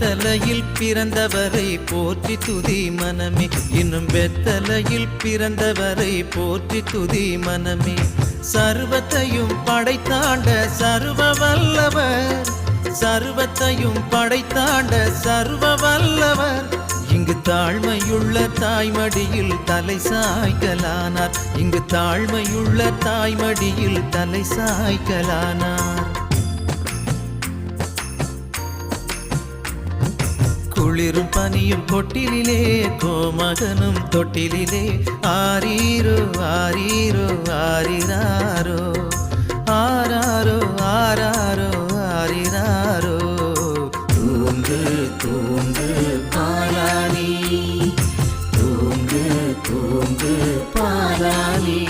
வெத்தலையில் பிறந்தவரை போற்றி துதி மனமே, இன்னும் வெத்தலையில் பிறந்தவரை போற்றி துதி மனமே. சர்வத்தையும் படைத்தாண்ட சர்வ வல்லவர், சர்வத்தையும் படைத்தாண்ட சர்வ வல்லவர், இங்கு தாழ்மையுள்ள தாய்மடியில் தலை சாய்க்கலானார், இங்கு தாழ்மையுள்ள தாய்மடியில் தலை சாய்க்கலானார். குளிரும் பனியும் கொட்டிலே, கோமகனும் தொட்டிலே, ஆரீரோ ஆரீரோ ஆரிராரோ, ஆராரோ ஆராரோ ஆரிராரோ. தூங்கு தூங்கு பாலானி, தூங்கு தூங்கு பாலானி.